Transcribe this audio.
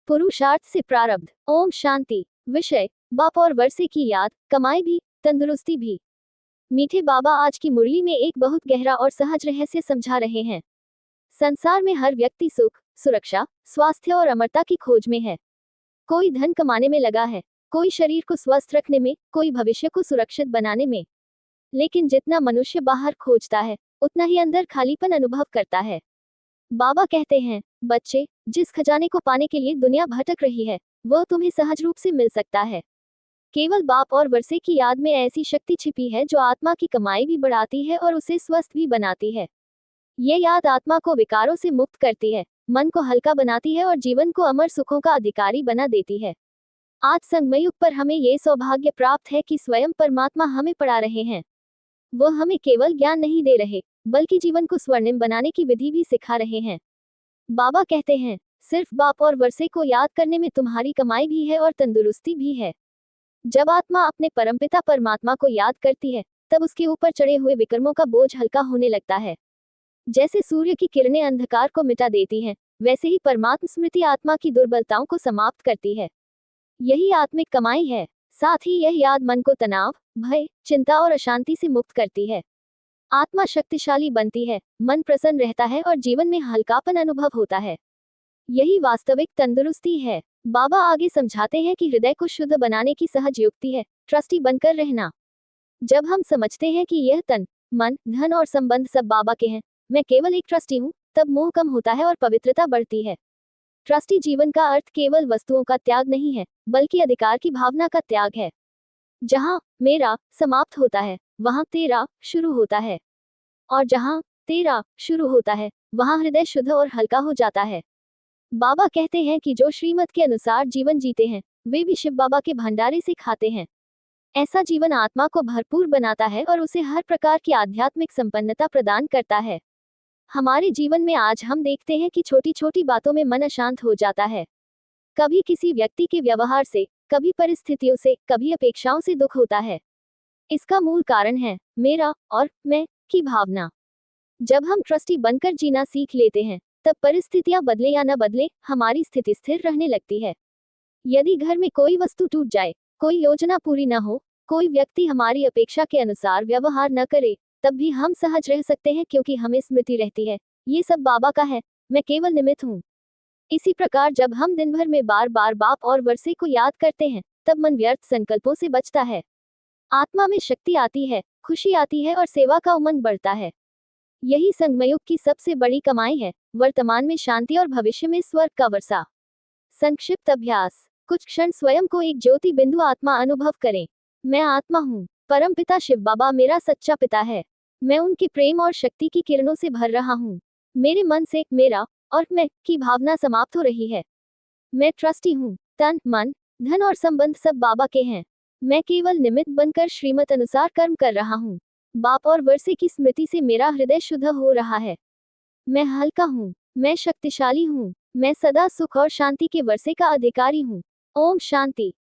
पुरुषार्थ से प्रारब्ध। ओम शांति। विषय, बाप और वर्षे की याद, कमाई भी, तंदुरुस्ती भी। मीठे बाबा आज की मुरली में एक बहुत गहरा और सहज रहस्य समझा रहे हैं। संसार में हर व्यक्ति सुख, सुरक्षा, स्वास्थ्य और अमरता की खोज में है। कोई धन कमाने में लगा है, कोई शरीर को स्वस्थ रखने में, कोई भविष्य को सुरक्षित बनाने में। लेकिन जितना मनुष्य बाहर खोजता है, उतना ही अंदर खालीपन अनुभव करता है। बाबा कहते हैं, बच्चे, जिस खजाने को पाने के लिए दुनिया भटक रही है, वह तुम्हें सहज रूप से मिल सकता है। केवल बाप और वर्षे की याद में ऐसी शक्ति छिपी है जो आत्मा की कमाई भी बढ़ाती है और उसे स्वस्थ भी बनाती है। ये याद आत्मा को विकारों से मुक्त करती है, मन को हल्का बनाती है और जीवन को अमर सुखों का अधिकारी बना देती है। आज संगमयुग पर हमें ये सौभाग्य प्राप्त है कि स्वयं परमात्मा हमें पढ़ा रहे हैं। वो हमें केवल ज्ञान नहीं दे रहे, बल्कि जीवन को स्वर्णिम बनाने की विधि भी सिखा रहे हैं। बाबा कहते हैं, सिर्फ बाप और वर्षे को याद करने में तुम्हारी कमाई भी है और तंदुरुस्ती भी है। जब आत्मा अपने परमपिता परमात्मा को याद करती है, तब उसके ऊपर चढ़े हुए विक्रमों का बोझ हल्का होने लगता है। जैसे सूर्य की किरणें अंधकार को मिटा देती हैं, वैसे ही परमात्मा स्मृति आत्मा की दुर्बलताओं को समाप्त करती है। यही आत्मिक कमाई है। साथ ही यह याद मन को तनाव, भय, चिंता और अशांति से मुक्त करती है। आत्मा शक्तिशाली बनती है, मन प्रसन्न रहता है और जीवन में हल्कापन अनुभव होता है। यही वास्तविक तंदुरुस्ती है। बाबा आगे समझाते हैं कि हृदय को शुद्ध बनाने की सहज युक्ति है ट्रस्टी बनकर रहना। जब हम समझते हैं कि यह तन, मन, धन और संबंध सब बाबा के हैं, मैं केवल एक ट्रस्टी हूँ, तब मोह कम होता है और पवित्रता बढ़ती है। ट्रस्टी जीवन का अर्थ केवल वस्तुओं का त्याग नहीं है, बल्कि अधिकार की भावना का त्याग है। जहाँ मेरा समाप्त होता है, वहाँ तेरा शुरू होता है, और जहाँ तेरा शुरू होता है, वहाँ हृदय शुद्ध और हल्का हो जाता है। बाबा कहते हैं कि जो श्रीमत के अनुसार जीवन जीते हैं, वे भी शिव बाबा के भंडारे से खाते हैं। ऐसा जीवन आत्मा को भरपूर बनाता है और उसे हर प्रकार की आध्यात्मिक संपन्नता प्रदान करता है। हमारे जीवन में आज हम देखते हैं कि छोटी छोटी बातों में मन अशांत हो जाता है। कभी किसी व्यक्ति के व्यवहार से, कभी परिस्थितियों से, कभी अपेक्षाओं से दुख होता है। इसका मूल कारण है मेरा और मैं की भावना। जब हम ट्रस्टी बनकर जीना सीख लेते हैं, तब परिस्थितियां बदले या न बदले, हमारी स्थिति स्थिर रहने लगती है। यदि घर में कोई वस्तु टूट जाए, कोई योजना पूरी न हो, कोई व्यक्ति हमारी अपेक्षा के अनुसार व्यवहार न करे, तब भी हम सहज रह सकते हैं क्योंकि हमें स्मृति रहती है, ये सब बाबा का है, मैं केवल निमित्त हूँ। इसी प्रकार जब हम दिन भर में बार बार बाप और वर्षे को याद करते हैं, तब मन व्यर्थ संकल्पों से बचता है। आत्मा में शक्ति आती है, खुशी आती है और सेवा का उमंग बढ़ता है। यही संगमयुग की सबसे बड़ी कमाई है, वर्तमान में शांति और भविष्य में स्वर्ग का वर्षा। संक्षिप्त अभ्यास। कुछ क्षण स्वयं को एक ज्योति बिंदु आत्मा अनुभव करें। मैं आत्मा हूँ, परमपिता शिव बाबा मेरा सच्चा पिता है। मैं उनके प्रेम और शक्ति की किरणों से भर रहा हूँ। मेरे मन से मेरा और मैं की भावना समाप्त हो रही है। मैं ट्रस्टी हूँ, तन, मन, धन और संबंध सब बाबा के हैं। मैं केवल निमित्त बनकर श्रीमत अनुसार कर्म कर रहा हूँ। बाप और वर्षे की स्मृति से मेरा हृदय शुद्ध हो रहा है। मैं हल्का हूँ, मैं शक्तिशाली हूँ, मैं सदा सुख और शांति के वर्षे का अधिकारी हूँ। ओम शांति।